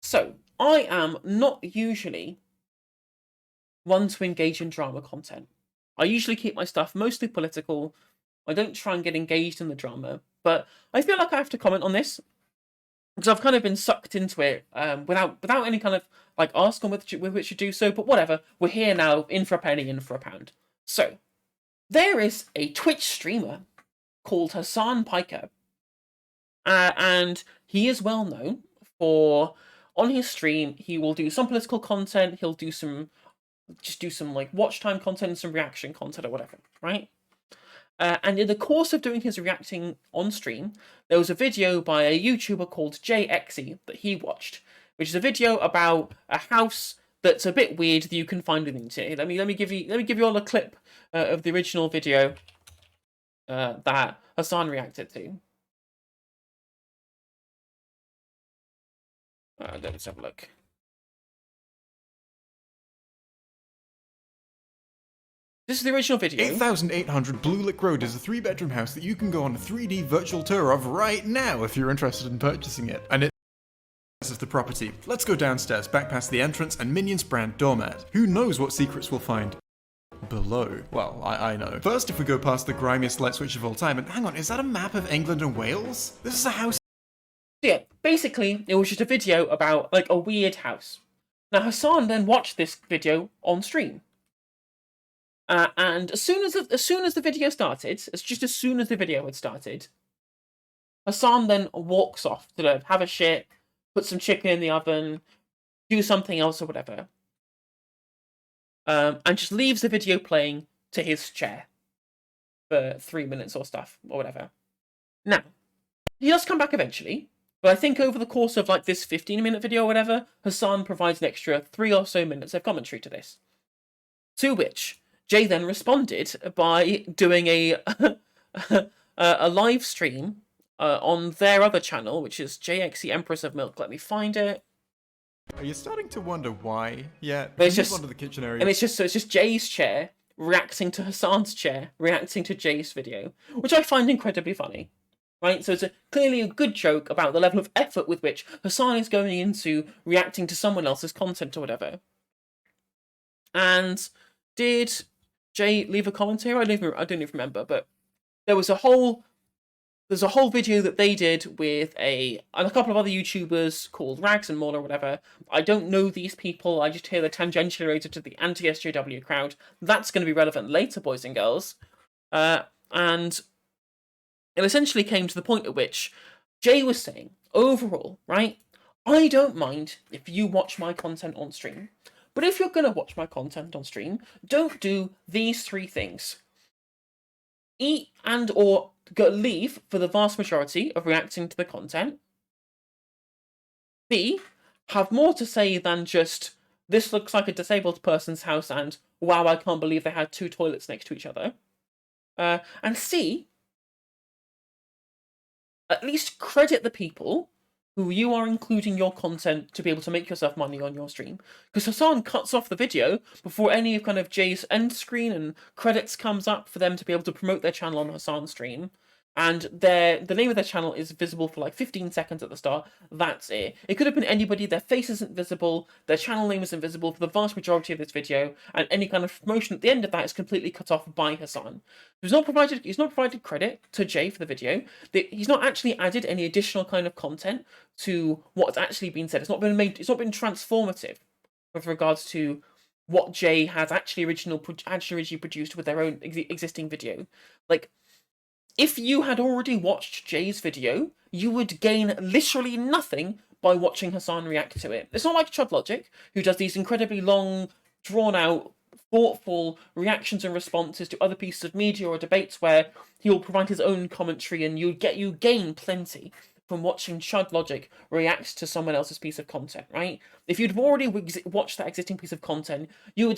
So, I am not usually one to engage in drama content. I usually keep my stuff mostly political. I don't try and get engaged in the drama, but I feel like I have to comment on this because I've kind of been sucked into it without any kind of like ask on with which to do so. But whatever, we're here now, in for a penny, in for a pound. So there is a Twitch streamer called Hasan Piker, and he is well known for on his stream he will do some political content. He'll do some like watch time content and some reaction content or whatever, right? And in the course of doing his reacting on stream, there was a video by a YouTuber called Exci that he watched, which is a video about a house that's a bit weird that you can find on the internet. Let me give you all a clip of the original video that Hasan reacted to. Let's have a look. This is the original video. 8800 Blue Lick Road is a 3-bedroom house that you can go on a 3D virtual tour of right now if you're interested in purchasing it. And this is the property. Let's go downstairs, back past the entrance and Minions brand doormat. Who knows what secrets we'll find below? Well, I know. First, if we go past the grimiest light switch of all time, and hang on, is that a map of England and Wales? This is a house. Yeah, basically, it was just a video about like a weird house. Now Hasan then watched this video on stream. And as soon as the video started, as soon as the video had started, Hasan then walks off to have a shit, put some chicken in the oven, do something else or whatever, and just leaves the video playing to his chair for 3 minutes or stuff or whatever. Now, he does come back eventually, but I think over the course of like this 15-minute video or whatever, Hasan provides an extra 3 or so minutes of commentary to this. To which Jay then responded by doing a a live stream on their other channel, which is JXC Empress of Milk. Let me find it. Are you starting to wonder why? Yeah, it's just onto the kitchen area. And it's just Jay's chair reacting to Hasan's chair, reacting to Jay's video, which I find incredibly funny. Right, so it's clearly a good joke about the level of effort with which Hasan is going into reacting to someone else's content or whatever. And did Jay leave a commentary? I don't even remember, but there's a whole video that they did with a couple of other YouTubers called Rags and More or whatever. I don't know these people. I just hear they're tangentially related to the anti-SJW crowd. That's going to be relevant later, boys and girls. And it essentially came to the point at which Jay was saying, overall, right, I don't mind if you watch my content on stream. But if you're going to watch my content on stream, don't do these 3 things. Eat and or leave for the vast majority of reacting to the content. B, have more to say than just, this looks like a disabled person's house and, wow, I can't believe they had 2 toilets next to each other. And C, at least credit the people who you are including your content to be able to make yourself money on your stream. Because Hasan cuts off the video before any of kind of Jay's end screen and credits comes up for them to be able to promote their channel on Hasan's stream. And the name of their channel is visible for like 15 seconds at the start. That's it. It could have been anybody. Their face isn't visible. Their channel name isn't visible for the vast majority of this video. And any kind of promotion at the end of that is completely cut off by Hasan. He's not provided credit to Jay for the video. He's not actually added any additional kind of content to what's actually been said. It's not been transformative with regards to what Jay has actually originally produced with their own existing video. Like, if you had already watched Jay's video, you would gain literally nothing by watching Hasan react to it. It's not like Chud Logic, who does these incredibly long, drawn-out, thoughtful reactions and responses to other pieces of media or debates where he'll provide his own commentary and you gain plenty from watching Chud Logic react to someone else's piece of content, right? If you'd already watched that existing piece of content, you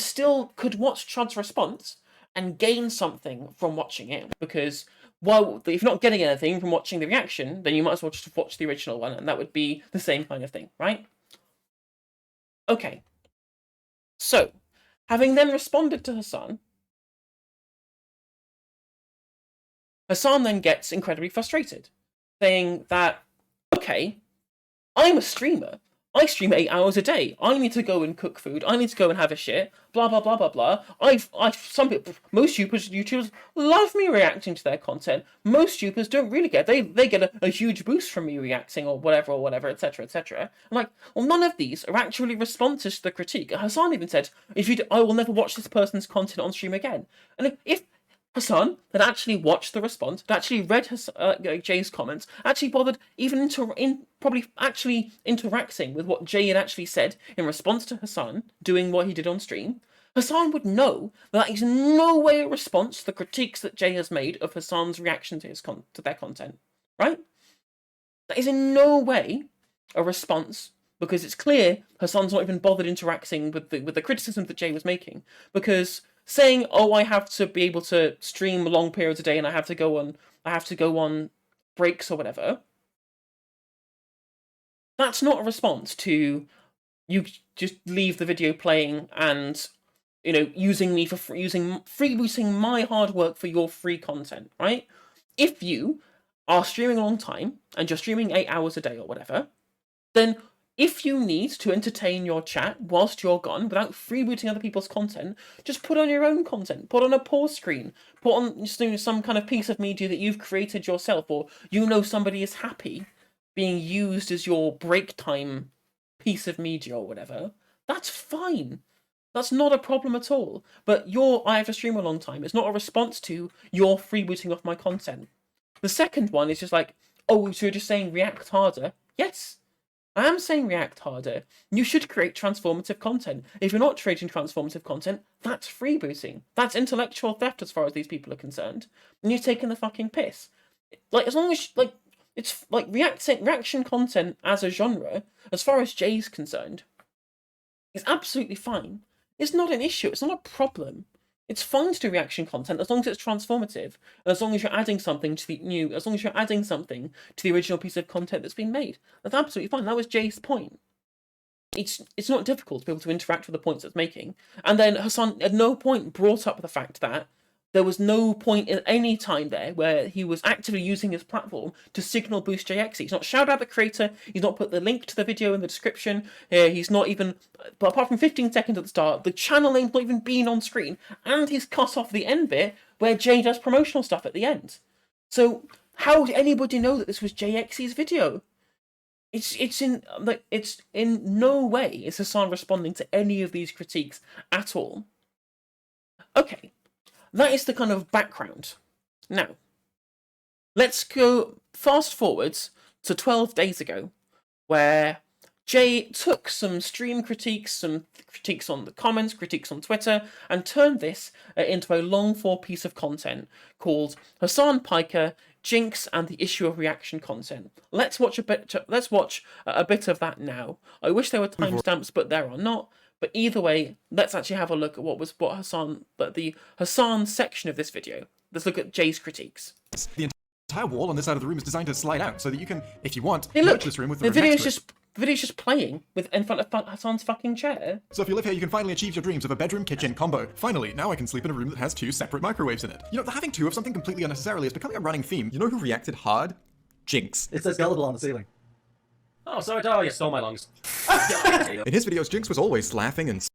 could watch Chud's response and gain something from watching it, because well, if you're not getting anything from watching the reaction, then you might as well just watch the original one, and that would be the same kind of thing, right? Okay. So, having then responded to Hasan then gets incredibly frustrated, saying that, okay, I'm a streamer. I stream 8 hours a day. I need to go and cook food. I need to go and have a shit. Blah blah blah blah blah. Some people, most YouTubers love me reacting to their content. Most YouTubers don't really get. They get a huge boost from me reacting or whatever, etc. etc. I'm like, well, none of these are actually responses to the critique. Hasan even said, I will never watch this person's content on stream again. And if Hasan had actually watched the response, had actually read Jay's comments, actually bothered even probably actually interacting with what Jay had actually said in response to Hasan doing what he did on stream, Hasan would know that is no way a response to the critiques that Jay has made of Hasan's reaction to to their content, right? That is in no way a response, because it's clear Hasan's not even bothered interacting with the criticism that Jay was making, because saying, "Oh, I have to be able to stream long periods a day, and I have to go on breaks or whatever," that's not a response to you just leave the video playing and using me for freebooting my hard work for your free content, right? If you are streaming a long time and you're streaming 8 hours a day or whatever, then if you need to entertain your chat whilst you're gone without freebooting other people's content, just put on your own content. Put on a pause screen. Put on some kind of piece of media that you've created yourself, or somebody is happy being used as your break time piece of media or whatever. That's fine. That's not a problem at all. But I have to stream a long time. It's not a response to your freebooting of my content. The second one is just like, oh, so you're just saying react harder? Yes. I am saying react harder. You should create transformative content. If you're not creating transformative content, that's freebooting. That's intellectual theft as far as these people are concerned. And you're taking the fucking piss. Like, as long as, it's like reaction content as a genre, as far as Jay's concerned, is absolutely fine. It's not an issue. It's not a problem. It's fine to do reaction content as long as it's transformative, and as long as you're adding something to the new, as long as you're adding something to the original piece of content that's been made. That's absolutely fine. That was Jay's point. It's not difficult to be able to interact with the points it's making. And then Hasan at no point brought up the fact that there was no point in any time there where he was actively using his platform to signal boost Exci. He's not shouted out the creator, he's not put the link to the video in the description, he's not even, but apart from 15 seconds at the start, the channel name's not even been on screen, and he's cut off the end bit where Jay does promotional stuff at the end. So how would anybody know that this was Exci's video? It's in no way is Hasan responding to any of these critiques at all. Okay. That is the kind of background. Now, let's go fast forwards to 12 days ago, where Jay took some stream critiques, some critiques on the comments, critiques on Twitter, and turned this into a long-form piece of content called Hasan Piker, Jinx, and the Issue of Reaction Content. Let's watch a bit of that now. I wish there were timestamps, but there are not. But either way, let's actually have a look at the Hasan section of this video. Let's look at Jay's critiques. The entire wall on this side of the room is designed to slide out so that you can, if you want, hey, look, this room with the video's just playing in front of Hasan's fucking chair. So if you live here, you can finally achieve your dreams of a bedroom-kitchen combo. Finally, now I can sleep in a room that has 2 separate microwaves in it. You know, having 2 of something completely unnecessarily is becoming a running theme. You know who reacted hard? Jinx. It says gullible on the ceiling. Oh, sorry, you stole my lungs. In his videos, Jinx was always laughing and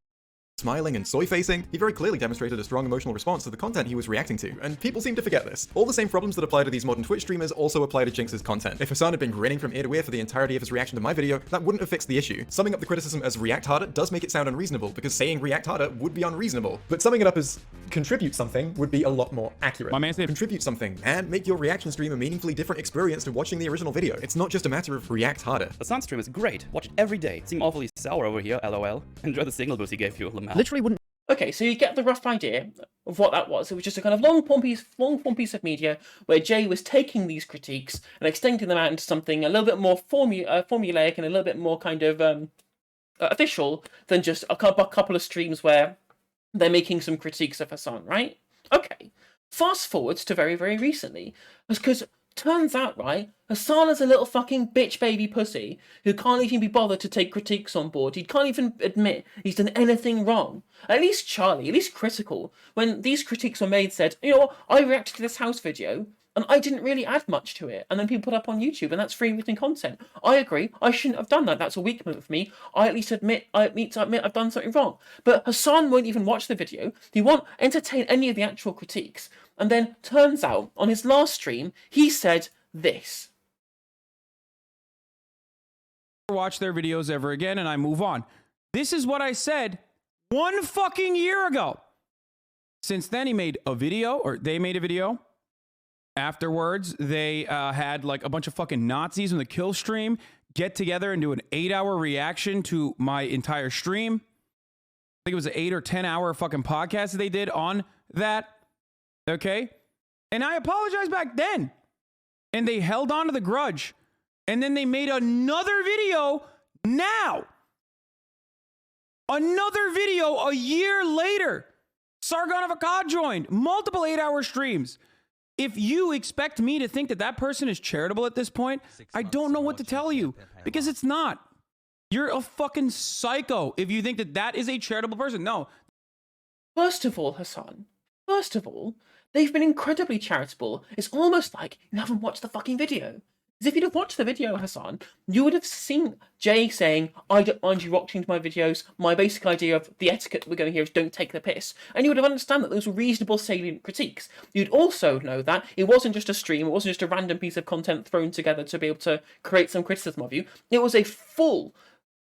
smiling and soy-facing. He very clearly demonstrated a strong emotional response to the content he was reacting to, and people seem to forget this. All the same problems that apply to these modern Twitch streamers also apply to Jinx's content. If Hasan had been grinning from ear to ear for the entirety of his reaction to my video, that wouldn't have fixed the issue. Summing up the criticism as react harder does make it sound unreasonable, because saying react harder would be unreasonable. But summing it up as contribute something would be a lot more accurate. My man said contribute something, and make your reaction stream a meaningfully different experience to watching the original video. It's not just a matter of react harder. Hasan's stream is great. Watch it every day. Seem awfully sour over here, lol. Enjoy the signal boost he gave you, Lamel. Literally wouldn't. Okay, so you get the rough idea of what that was. It was just a kind of long form piece of media where Jay was taking these critiques and extending them out into something a little bit more formulaic and a little bit more kind of official than just a couple of streams where they're making some critiques of Hasan, right? Okay, fast forwards to very, very recently, because turns out, right, Hasan is a little fucking bitch baby pussy who can't even be bothered to take critiques on board. He can't even admit he's done anything wrong. At least Charlie, at least Critical, when these critiques were made, said, you know what, I reacted to this house video. and I didn't really add much to it. And then people put up on YouTube, and that's free written content. I agree. I shouldn't have done that. That's a weak move for me. I at least admit I've done something wrong. But Hasan won't even watch the video. He won't entertain any of the actual critiques. And then turns out on his last stream, he said this. Watch their videos ever again, and I move on. This is what I said 1 fucking year ago. Since then, he made a video, or they made a video. Afterwards, they had like a bunch of fucking Nazis on the kill stream get together and do an 8-hour reaction to my entire stream. I think it was an 8 or 10 hour fucking podcast that they did on that. Okay. And I apologized back then. And they held on to the grudge. And then they made another video now. Another video a year later. Sargon of Akkad joined multiple 8-hour streams. If you expect me to think that that person is charitable at this point, I don't know what to tell you, because it's not. You're a fucking psycho if you think that that is a charitable person. No. First of all, Hasan, they've been incredibly charitable. It's almost like you haven't watched the fucking video. Because if you'd have watched the video, Hasan, you would have seen Jay saying, I don't mind you watching my videos. My basic idea of the etiquette we're going here is don't take the piss. And you would have understood that those were reasonable, salient critiques. You'd also know that it wasn't just a stream, it wasn't just a random piece of content thrown together to be able to create some criticism of you. It was a full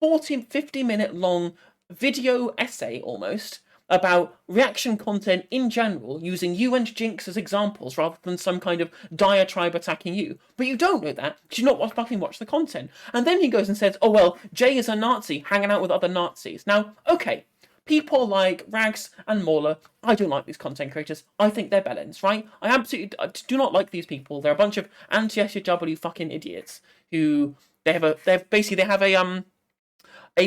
50-minute long video essay almost about reaction content in general, using you and Jinx as examples rather than some kind of diatribe attacking you. But you don't know that because you're not fucking watch the content. And then he goes and says, oh well, Jay is a Nazi hanging out with other Nazis. Now, okay, people like Rags and Mauler, I don't like these content creators. I think they're bellends, right? I absolutely do not like these people. They're a bunch of anti-SJW fucking idiots who they have a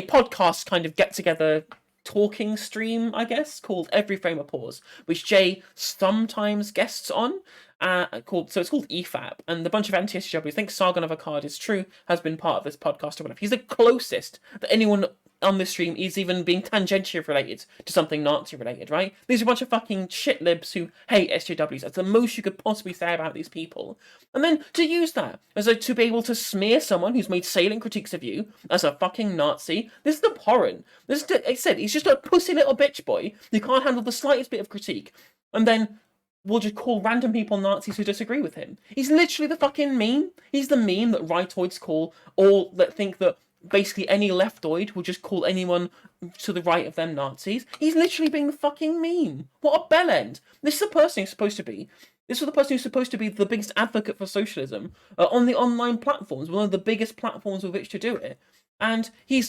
podcast kind of get together talking stream, I guess, called Every Frame a Pause, which Jay sometimes guests on. It's called EFAP, and the bunch of anti-SJW, I think Sargon of Akkad is true, has been part of this podcast or whatever. He's the closest that anyone on this stream is even being tangentially related to something Nazi related, right? These are a bunch of fucking shit libs who hate SJWs. That's the most you could possibly say about these people. And then to use that as to be able to smear someone who's made salient critiques of you as a fucking Nazi, this is abhorrent. I said, he's just a pussy little bitch boy who can't handle the slightest bit of critique. And then we'll just call random people Nazis who disagree with him. He's literally the fucking meme. He's the meme that rightoids call, all that think that basically any leftoid will just call anyone to the right of them Nazis. He's literally being the fucking meme. What a bellend. This is the person who's supposed to be. This is the person who's supposed to be the biggest advocate for socialism on the online platforms, one of the biggest platforms with which to do it. And he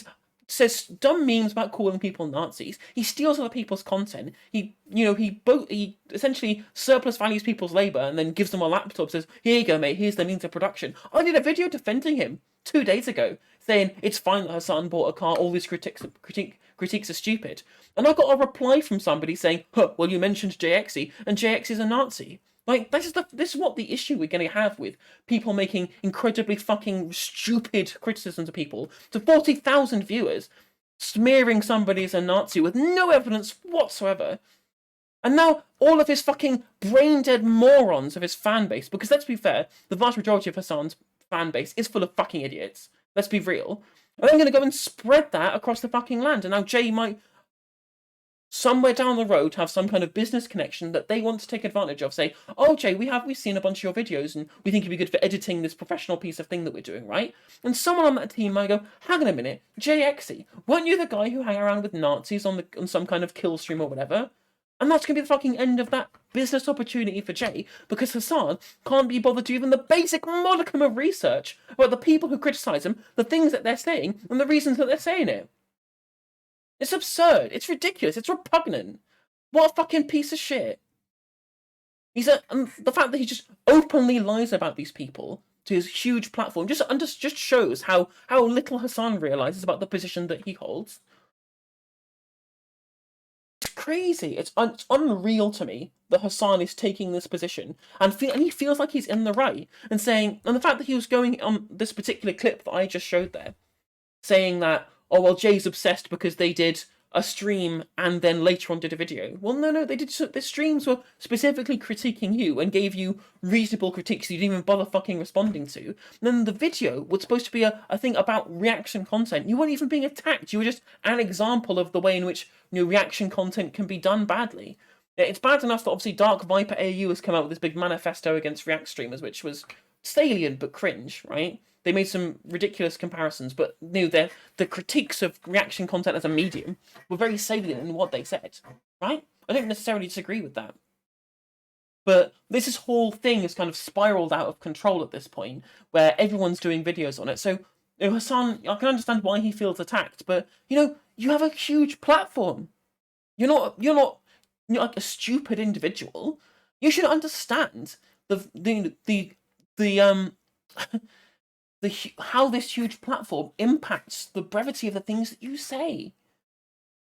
says dumb memes about calling people Nazis. He steals other people's content. He essentially surplus values people's labor and then gives them a laptop. Says, "Here you go, mate. Here's the means of production." I did a video defending him 2 days ago, saying it's fine that Hasan bought a car. All these critiques are stupid. And I got a reply from somebody saying, well, you mentioned Exci, and Exci is a Nazi. Like, this is what the issue we're going to have with people making incredibly fucking stupid criticisms of people to 40,000 viewers, smearing somebody as a Nazi with no evidence whatsoever. And now all of his fucking brain-dead morons of his fan base, because let's be fair, the vast majority of Hasan's fan base is full of fucking idiots. Let's be real. And I'm going to go and spread that across the fucking land. And now Jay might, somewhere down the road, have some kind of business connection that they want to take advantage of. Say, oh, Jay, we've seen a bunch of your videos and we think you'd be good for editing this professional piece of thing that we're doing, right? And someone on that team might go, hang on a minute, Jay Exci, weren't you the guy who hang around with Nazis on some kind of kill stream or whatever? And that's going to be the fucking end of that business opportunity for Jay, because Hasan can't be bothered to do even the basic modicum of research about the people who criticise him, the things that they're saying, and the reasons that they're saying it. It's absurd. It's ridiculous. It's repugnant. What a fucking piece of shit. The fact that he just openly lies about these people to his huge platform just shows how little Hasan realises about the position that he holds. Crazy. It's unreal to me that Hasan is taking this position and he feels like he's in the right and the fact that he was going on this particular clip that I just showed there, saying that, oh well, Jay's obsessed because they did a stream and then later on did a video. Well, no, they did. The streams were specifically critiquing you and gave you reasonable critiques you didn't even bother fucking responding to. And then the video was supposed to be a thing about reaction content. You weren't even being attacked. You were just an example of the way in which reaction content can be done badly. It's bad enough that obviously Dark Viper AU has come out with this big manifesto against React streamers, which was salient but cringe, right? They made some ridiculous comparisons, but the critiques of reaction content as a medium were very salient in what they said, right? I don't necessarily disagree with that. But this whole thing has kind of spiraled out of control at this point, where everyone's doing videos on it. So, Hasan, I can understand why he feels attacked, but, you have a huge platform. You're not like a stupid individual. You should understand how this huge platform impacts the brevity of the things that you say.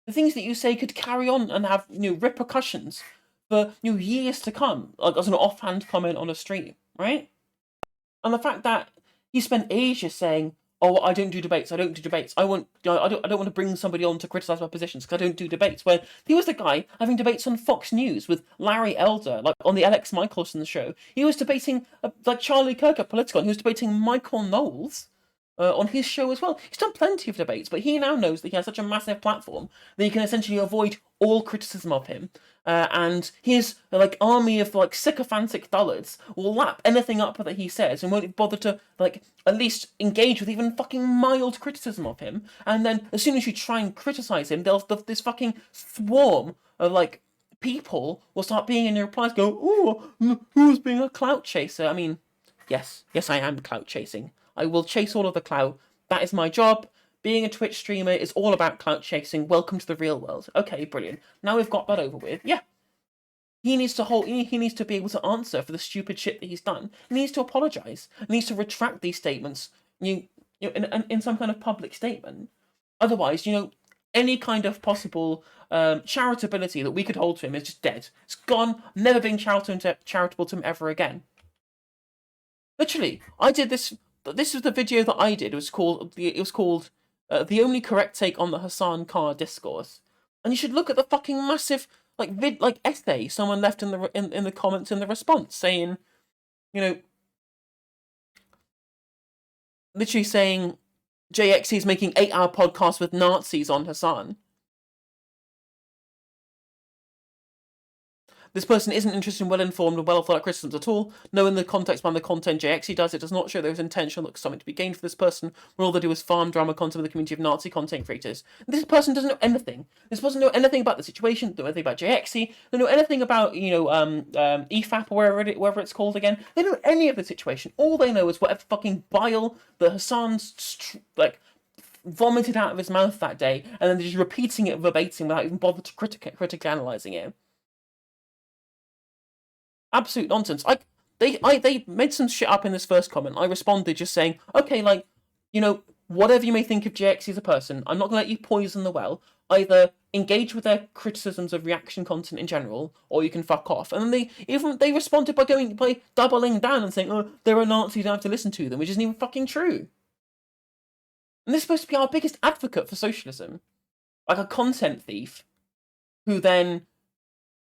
The things that you say could carry on and have repercussions for years to come, like as an offhand comment on a stream, right? And the fact that he spent ages saying, "Oh, I don't do debates. I don't do debates. I don't want to bring somebody on to criticize my positions because I don't do debates." When he was the guy having debates on Fox News with Larry Elder, like on the Alex Michelson show. He was debating like Charlie Kirk at Politicon. He was debating Michael Knowles on his show as well. He's done plenty of debates, but he now knows that he has such a massive platform that he can essentially avoid all criticism of him. And his army of sycophantic dullards will lap anything up that he says and won't bother to at least engage with even fucking mild criticism of him. And then as soon as you try and criticize him, this fucking swarm of people will start being in your replies go, "Oh, who's being a clout chaser?" I mean, yes, I am clout chasing. I will chase all of the clout. That is my job. Being a Twitch streamer is all about clout chasing. Welcome to the real world. Okay, brilliant. Now we've got that over with. Yeah. He needs to be able to answer for the stupid shit that he's done. He needs to apologize. He needs to retract these statements in some kind of public statement. Otherwise, any kind of possible charitability that we could hold to him is just dead. It's gone. Never being charitable to him ever again. Literally, I did this. This is the video that I did. It was called "The Only Correct Take on the Hasan Car Discourse," and you should look at the fucking massive essay someone left in the comments in the response, saying, literally saying, "JXC is making 8-hour podcasts with Nazis on Hasan." This person isn't interested in well-informed and well-thought-out criticisms at all. Knowing the context behind the content JXC does, it does not show there is intention or something to be gained for this person, when all they do is farm drama content with the community of Nazi content creators. This person doesn't know anything. This person doesn't know anything about the situation, don't know anything about JXC, they don't know anything about, EFAP or whatever it's called again. They don't know any of the situation. All they know is whatever fucking bile that Hasan's, vomited out of his mouth that day, and then they're just repeating it verbatim without even bothering to critically analysing it. Absolute nonsense. They made some shit up in this first comment. I responded just saying, okay, whatever you may think of JXC as a person, I'm not going to let you poison the well. Either engage with their criticisms of reaction content in general, or you can fuck off. And then they responded by doubling down and saying, "Oh, they're a Nazi, you don't have to listen to them," which isn't even fucking true. And this is supposed to be our biggest advocate for socialism. Like a content thief who then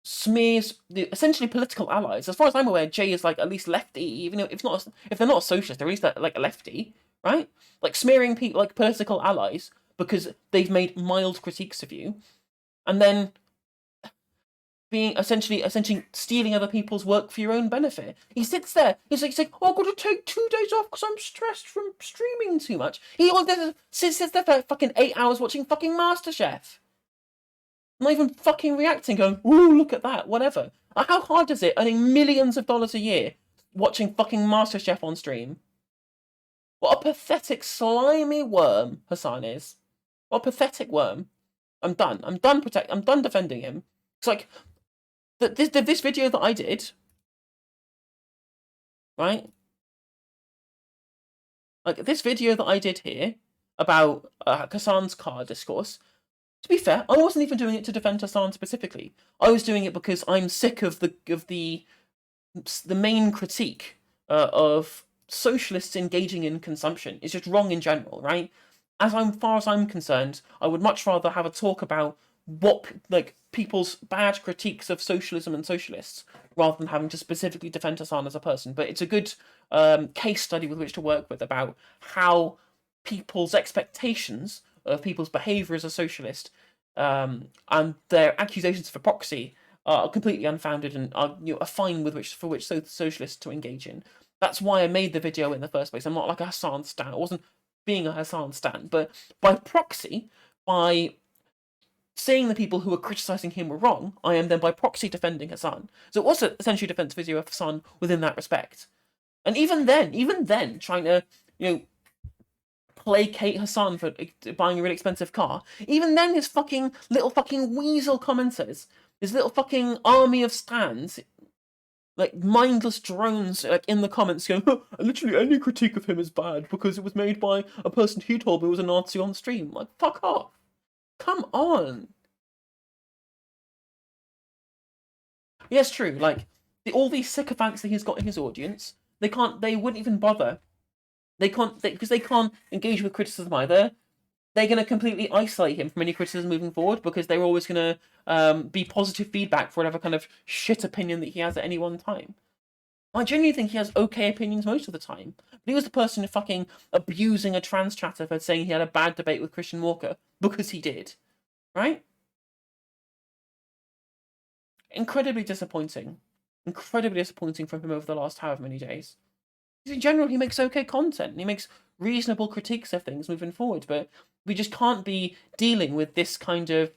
smears essentially political allies. As far as I'm aware, Jay is at least lefty, even if they're not a socialist, they're at least a lefty, right? Smearing people political allies because they've made mild critiques of you, and then being essentially stealing other people's work for your own benefit. He sits there, he's like, "Oh, I've got to take 2 days off because I'm stressed from streaming too much." He sits there for fucking 8 hours watching fucking MasterChef. Not even fucking reacting, going, "Ooh, look at that," whatever. How hard is it earning millions of dollars a year watching fucking MasterChef on stream? What a pathetic, slimy worm Hasan is. What a pathetic worm. I'm done. I'm done defending him. It's this video that I did, right? This video that I did here about Hasan's car discourse. To be fair, I wasn't even doing it to defend Hasan specifically. I was doing it because I'm sick of the main critique of socialists engaging in consumption. It's just wrong in general, right? Far as I'm concerned, I would much rather have a talk about people's bad critiques of socialism and socialists, rather than having to specifically defend Hasan as a person. But it's a good case study with which to work with about how people's expectations of people's behaviour as a socialist and their accusations for proxy are completely unfounded and are a fine for which socialists to engage in. That's why I made the video in the first place. I'm not like a Hasan stan. I wasn't being a Hasan stan, but by proxy, by saying the people who were criticising him were wrong, I am then by proxy defending Hasan. So it was essentially a defense video of Hasan within that respect. And even then, trying to, placate Hasan for buying a really expensive car, even then his little fucking weasel commenters, his little fucking army of stans, like mindless drones, like in the comments going, literally any critique of him is bad because it was made by a person he told me was a Nazi on stream. Like, fuck off. Come on. Yes, true. Like, all these sycophants that he's got in his audience, they wouldn't even bother. Because they can't engage with criticism either. They're going to completely isolate him from any criticism moving forward because they're always going to be positive feedback for whatever kind of shit opinion that he has at any one time. I genuinely think he has okay opinions most of the time. But he was the person fucking abusing a trans chatter for saying he had a bad debate with Christian Walker because he did. Right? Incredibly disappointing. Incredibly disappointing from him over the last however many days. In general, he makes okay content. And he makes reasonable critiques of things moving forward, but we just can't be dealing with this kind of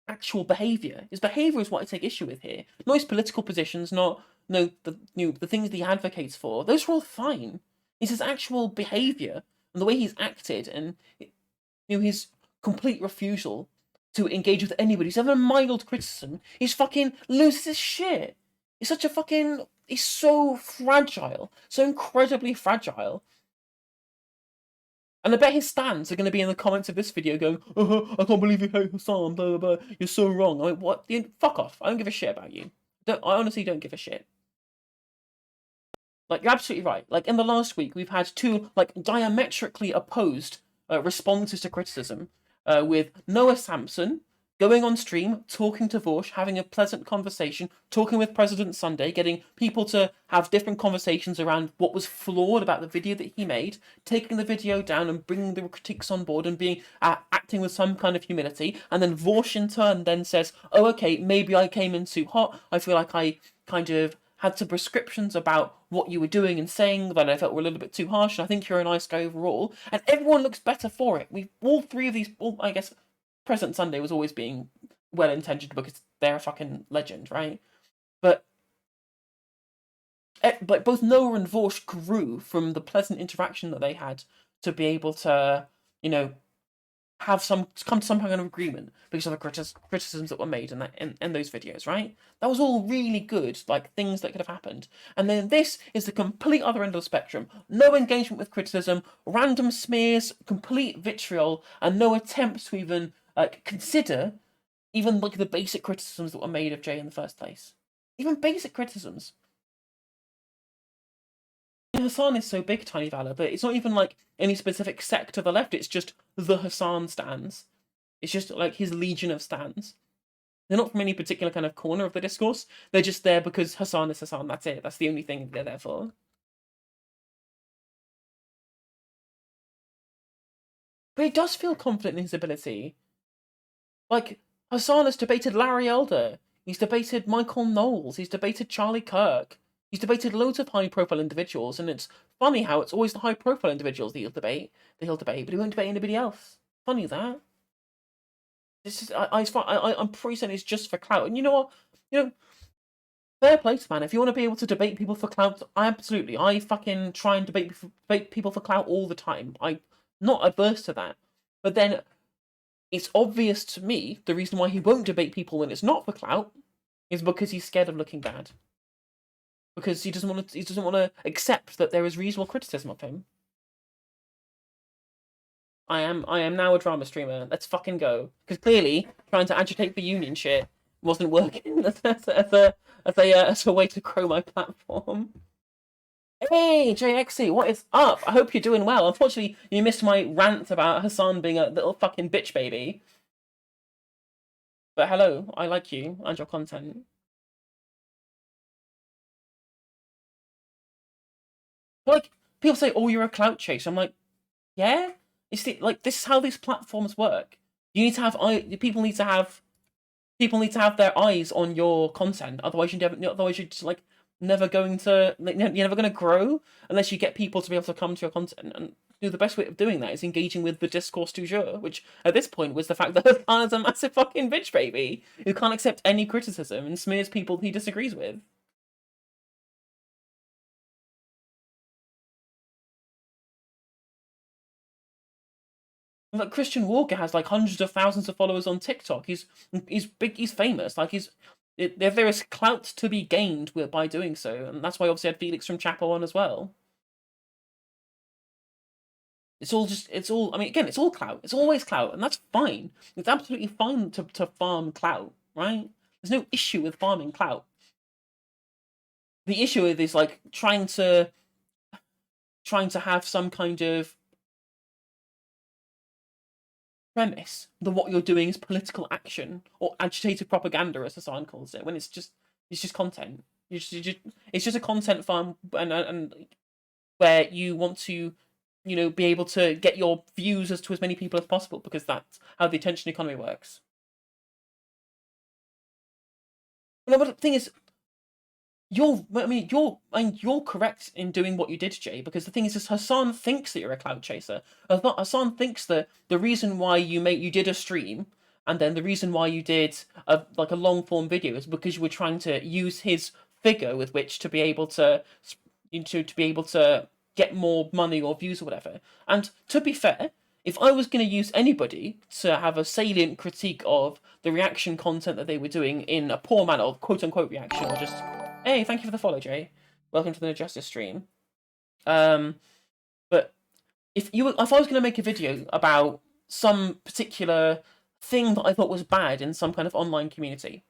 actual behaviour. His behaviour is what I take issue with here. Not his political positions, the things that he advocates for. Those are all fine. It's his actual behaviour and the way he's acted and his complete refusal to engage with anybody. He's ever mild criticism. He's fucking loses his shit. He's such a fucking... He's so fragile. So incredibly fragile. And I bet his stans are going to be in the comments of this video going, I can't believe you hate Hasan, blah, blah, blah. You're so wrong. I mean, what? Fuck off. I don't give a shit about you. I honestly don't give a shit. Like, you're absolutely right. Like, in the last week, we've had two, diametrically opposed responses to criticism with Noah Sampson going on stream, talking to Vorsh, having a pleasant conversation, talking with President Sunday, getting people to have different conversations around what was flawed about the video that he made, taking the video down and bringing the critiques on board and being acting with some kind of humility, and then Vorsh in turn then says, oh, okay, maybe I came in too hot, I feel like I kind of had some prescriptions about what you were doing and saying that I felt were a little bit too harsh, and I think you're a nice guy overall, and everyone looks better for it. All three of these, I guess, President Sunday was always being well-intentioned because they're a fucking legend, right? But both Noah and Vorsh grew from the pleasant interaction that they had to be able to, come to some kind of agreement because of the criticisms that were made in those videos, right? That was all really good, things that could have happened. And then this is the complete other end of the spectrum. No engagement with criticism, random smears, complete vitriol, and no attempt to even consider even the basic criticisms that were made of Jay in the first place. Even basic criticisms. Hasan is so big, Tiny Valor, but it's not even any specific sect of the left, it's just the Hasan stans. It's just his legion of stans. They're not from any particular kind of corner of the discourse, they're just there because Hasan is Hasan, that's it. That's the only thing they're there for. But he does feel confident in his ability. Hasan has debated Larry Elder, he's debated Michael Knowles, he's debated Charlie Kirk, he's debated loads of high-profile individuals, and it's funny how it's always the high-profile individuals that he'll debate, but he won't debate anybody else. Funny that. This is I'm pretty certain it's just for clout, and you know what? Fair play to man. If you want to be able to debate people for clout, I fucking try and debate people for clout all the time. I'm not averse to that, but then it's obvious to me the reason why he won't debate people when it's not for clout is because he's scared of looking bad. Because he doesn't want to accept that there is reasonable criticism of him. I am now a drama streamer. Let's fucking go. Because clearly trying to agitate for union shit wasn't working as a way to grow my platform. Hey, Exci, what is up? I hope you're doing well. Unfortunately, you missed my rant about Hasan being a little fucking bitch baby. But hello, I like you and your content. Like, people say, oh, you're a clout chaser. I'm like, yeah? It's like, this is how these platforms work. You need to have, people need to have their eyes on your content. Otherwise, you're just, like, never going to, like, you're never going to grow unless you get people to be able to come to your content. And the best way of doing that is engaging with the discourse du jour, which at this point was the fact that Hasan is a massive fucking bitch baby who can't accept any criticism and smears people he disagrees with. Like Christian Walker has like hundreds of thousands of followers on TikTok. He's big. He's famous. Like there is clout to be gained by doing so, and that's why obviously I had Felix from Chapo on as well. It's all. I mean, again, it's all clout. It's always clout, and that's fine. It's absolutely fine to farm clout, right? There's no issue with farming clout. The issue is like trying to have some kind of premise that what you're doing is political action or agitated propaganda, as Hasan calls it, when it's just content. It's just a content farm, and where you want to, be able to get your views to as many people as possible, because that's how the attention economy works. No, but the thing is, you're correct in doing what you did, Jay, because the thing is Hasan thinks that you're a cloud chaser. Hasan thinks that the reason why you did a stream, and then the reason why you did a long form video, is because you were trying to use his figure with which to be able to get more money or views or whatever. And to be fair, if I was going to use anybody to have a salient critique of the reaction content that they were doing in a poor manner, of quote unquote reaction, or just, hey, thank you for the follow, Jay. Welcome to the Justice stream. But if I was going to make a video about some particular thing that I thought was bad in some kind of online community,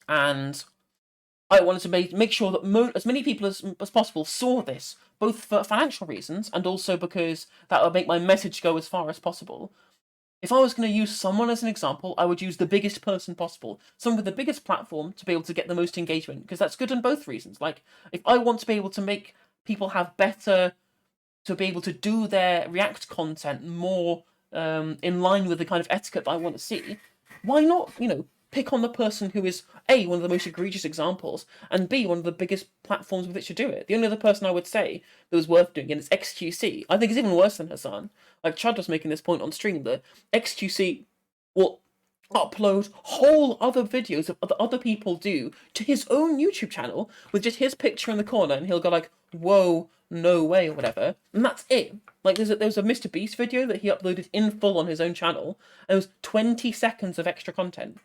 and I wanted to make sure that as many people as possible saw this, both for financial reasons and also because that would make my message go as far as possible. If I was going to use someone as an example, I would use the biggest person possible, someone with the biggest platform to be able to get the most engagement, because that's good on both reasons. Like, if I want to be able to make people to be able to do their React content more in line with the kind of etiquette that I want to see, why not, pick on the person who is A, one of the most egregious examples, and B, one of the biggest platforms with which to do it. The only other person I would say that was worth doing it is XQC. I think it's even worse than Hasan. Like, Chad was making this point on stream, that XQC will upload whole other videos of other people do to his own YouTube channel with just his picture in the corner, and he'll go like, whoa, no way, or whatever, and that's it. Like, there was a Mr. Beast video that he uploaded in full on his own channel, and it was 20 seconds of extra content.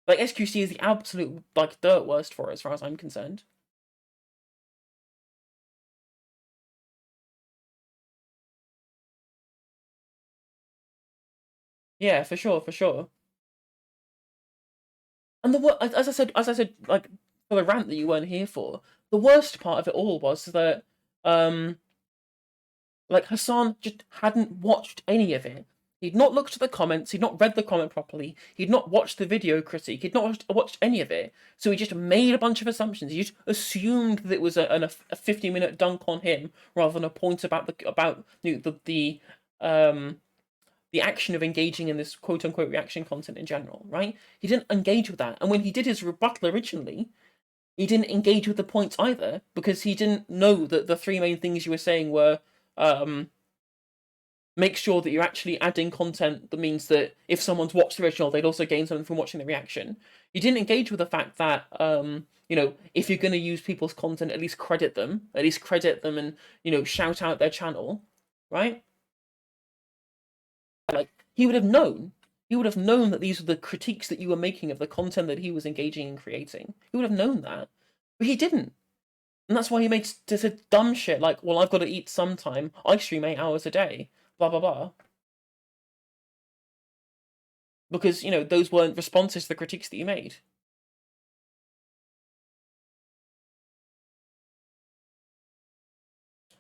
Like, SQC is the absolute, dirt worst for it, as far as I'm concerned. Yeah, for sure, for sure. And as I said, for the rant that you weren't here for, the worst part of it all was that, Hasan just hadn't watched any of it. He'd not looked at the comments, he'd not read the comment properly, he'd not watched the video critique, he'd not watched any of it, so he just made a bunch of assumptions. He just assumed that it was a 50-minute dunk on him, rather than a point about the action of engaging in this quote-unquote reaction content in general, right? He didn't engage with that, and when he did his rebuttal originally, he didn't engage with the points either, because he didn't know that the three main things you were saying were, make sure that you're actually adding content that means that if someone's watched the original, they'd also gain something from watching the reaction. You didn't engage with the fact that, if you're going to use people's content, at least credit them and, shout out their channel, right? Like, he would have known that these were the critiques that you were making of the content that he was engaging in creating. He would have known that, but he didn't. And that's why he makes this dumb shit like, well, I've got to eat sometime. I stream 8 hours a day. Blah, blah, blah. Because, those weren't responses to the critiques that you made.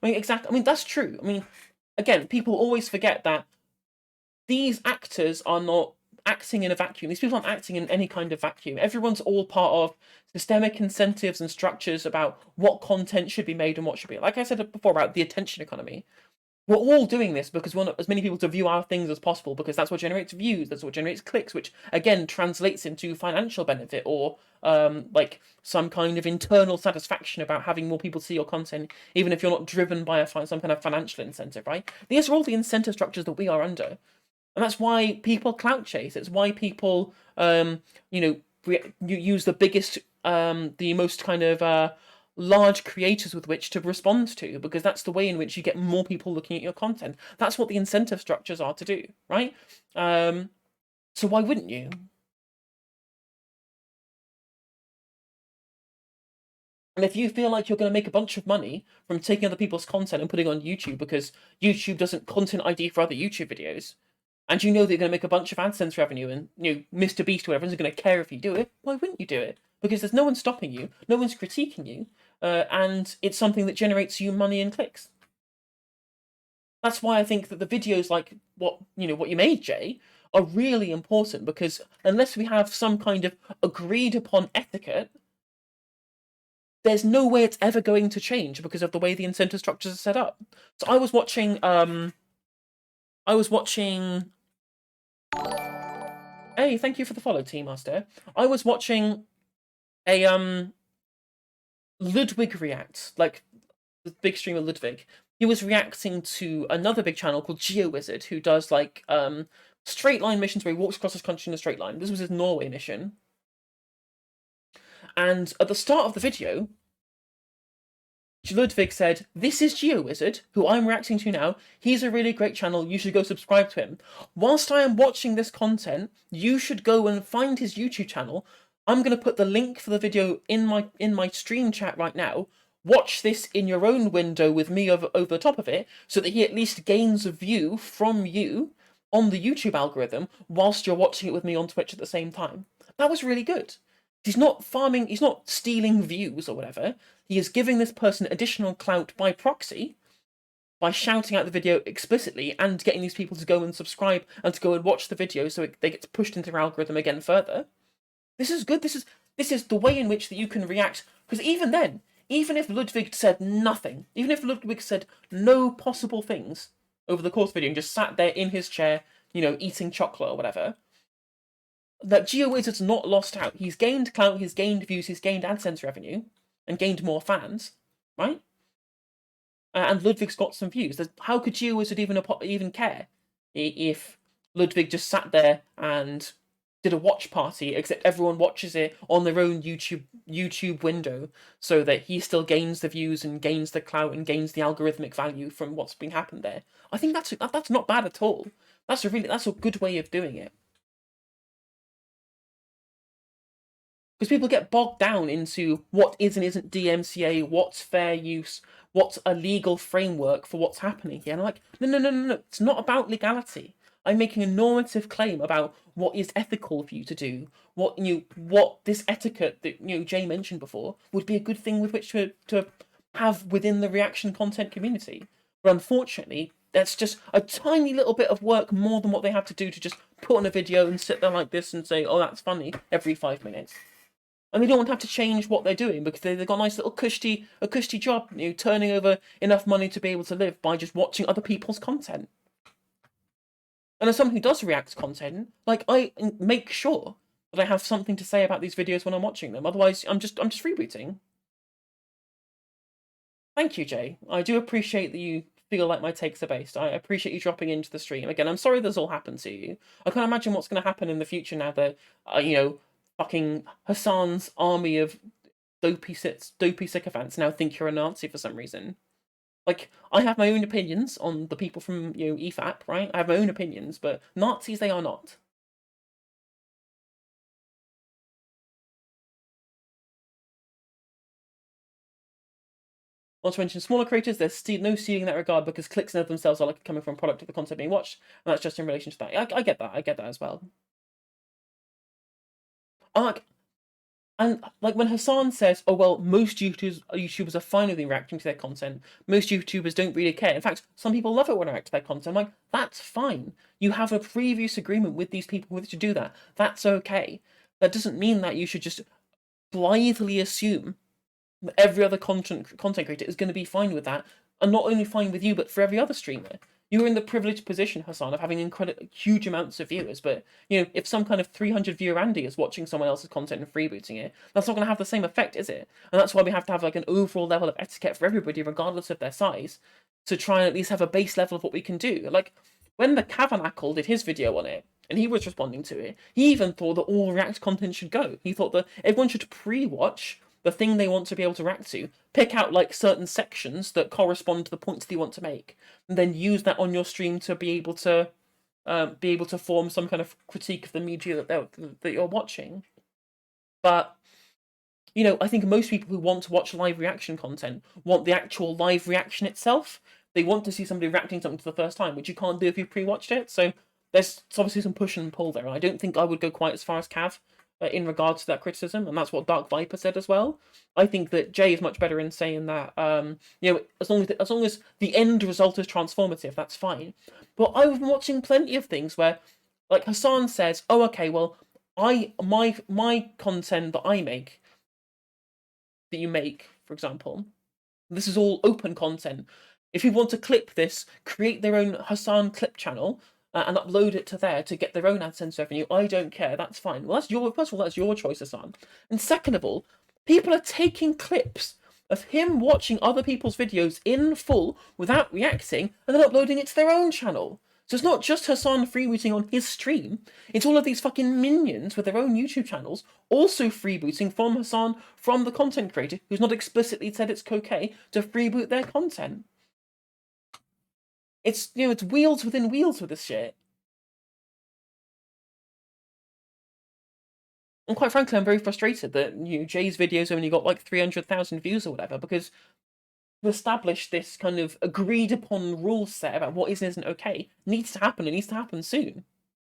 I mean, exactly. I mean, that's true. I mean, again, people always forget that these actors are not acting in a vacuum. These people aren't acting in any kind of vacuum. Everyone's all part of systemic incentives and structures about what content should be made and what should be. Like I said before about the attention economy. We're all doing this because we want as many people to view our things as possible, because that's what generates views, that's what generates clicks, which again translates into financial benefit or like some kind of internal satisfaction about having more people see your content, even if you're not driven by some kind of financial incentive, right? These are all the incentive structures that we are under. And that's why people clout chase. It's why people, you use the biggest, the most kind of large creators with which to respond to, because that's the way in which you get more people looking at your content. That's what the incentive structures are to do, right? So why wouldn't you? And if you feel like you're going to make a bunch of money from taking other people's content and putting it on YouTube because YouTube doesn't content ID for other YouTube videos, and you know that you're going to make a bunch of AdSense revenue and, Mr. Beast or whatever isn't going to care if you do it, why wouldn't you do it? Because there's no one stopping you, no one's critiquing you, and it's something that generates you money and clicks. That's why I think that the videos like what you made, Jay, are really important, because unless we have some kind of agreed upon etiquette, there's no way it's ever going to change because of the way the incentive structures are set up. So I was watching Hey, thank you for the follow, Team Master. I was watching a Ludwig react, like the big streamer Ludwig. He was reacting to another big channel called GeoWizard, who does like straight line missions where he walks across his country in a straight line. This was his Norway mission. And at the start of the video, Ludwig said, "This is GeoWizard, who I'm reacting to now. He's a really great channel. You should go subscribe to him. Whilst I am watching this content, you should go and find his YouTube channel. I'm going to put the link for the video in my stream chat right now. Watch this in your own window with me over the top of it, so that he at least gains a view from you on the YouTube algorithm whilst you're watching it with me on Twitch at the same time." That was really good. He's not farming, he's not stealing views or whatever. He is giving this person additional clout by proxy, by shouting out the video explicitly and getting these people to go and subscribe and to go and watch the video so they get pushed into their algorithm again further. This is good. This is the way in which that you can react. Because even then, even if Ludwig said nothing, even if Ludwig said no possible things over the course of the video and just sat there in his chair, eating chocolate or whatever, that GeoWizard's not lost out. He's gained clout, he's gained views, he's gained AdSense revenue, and gained more fans, right? And Ludwig's got some views. How could GeoWizard even care if Ludwig just sat there and did a watch party, except everyone watches it on their own YouTube window, so that he still gains the views and gains the clout and gains the algorithmic value from what's been happened there? I think that's not bad at all. That's a good way of doing it. Because people get bogged down into what is and isn't DMCA, what's fair use, what's a legal framework for what's happening here. And I'm like, no. It's not about legality. I'm making a normative claim about what is ethical for you to do. What this etiquette that Jay mentioned before would be a good thing with which to have within the reaction content community. But unfortunately, that's just a tiny little bit of work more than what they have to do to just put on a video and sit there like this and say, "Oh, that's funny," every 5 minutes. And they don't have to change what they're doing because they've got a nice little cushy job, turning over enough money to be able to live by just watching other people's content. And as someone who does react to content, like, I make sure that I have something to say about these videos when I'm watching them. Otherwise, I'm just rebooting. Thank you, Jay. I do appreciate that you feel like my takes are based. I appreciate you dropping into the stream. Again, I'm sorry this all happened to you. I can't imagine what's going to happen in the future now that, fucking Hasan's army of dopey sycophants now think you're a Nazi for some reason. Like, I have my own opinions on the people from, EFAP, right? I have my own opinions, but Nazis they are not. Not to mention smaller creators, there's no stealing in that regard because clicks in of themselves are like coming from a product of the content being watched, and that's just in relation to that. I get that as well. And like when Hasan says, "Oh well, most YouTubers are fine with me reacting to their content. Most YouTubers don't really care. In fact, some people love it when I react to their content." I'm like, that's fine. You have a previous agreement with these people with to do that. That's okay. That doesn't mean that you should just blithely assume that every other content creator is going to be fine with that, and not only fine with you, but for every other streamer. You're in the privileged position, Hasan, of having huge amounts of viewers, but if some kind of 300 viewer Andy is watching someone else's content and freebooting it, that's not going to have the same effect, is it? And that's why we have to have like an overall level of etiquette for everybody, regardless of their size, to try and at least have a base level of what we can do. Like when the Cavanacle did his video on it, and he was responding to it, he even thought that all React content should go. He thought that everyone should pre-watch the thing they want to be able to react to, pick out like certain sections that correspond to the points that you want to make, and then use that on your stream to be able to form some kind of critique of the media that you're watching. But I think most people who want to watch live reaction content want the actual live reaction itself. They want to see somebody reacting something for the first time, which you can't do if you've pre-watched it. So there's obviously some push and pull there. I don't think I would go quite as far as Cav in regards to that criticism, and that's what Dark Viper said as well. I think that Jay is much better in saying that, as long as the end result is transformative, that's fine. But I've been watching plenty of things where, like Hasan says, "Oh, okay, well, my content that I make, that you make, for example, this is all open content. If you want to clip this, create their own Hasan clip channel." And upload it to there to get their own AdSense revenue. I don't care. That's fine. Well, first of all, that's your choice, Hasan. And second of all, people are taking clips of him watching other people's videos in full without reacting and then uploading it to their own channel. So it's not just Hasan freebooting on his stream. It's all of these fucking minions with their own YouTube channels also freebooting from Hasan, from the content creator who's not explicitly said it's okay to freeboot their content. It's it's wheels within wheels with this shit. And quite frankly, I'm very frustrated that Jay's videos only got like 300,000 views or whatever, because to establish this kind of agreed upon rule set about what is and isn't okay needs to happen. It needs to happen soon.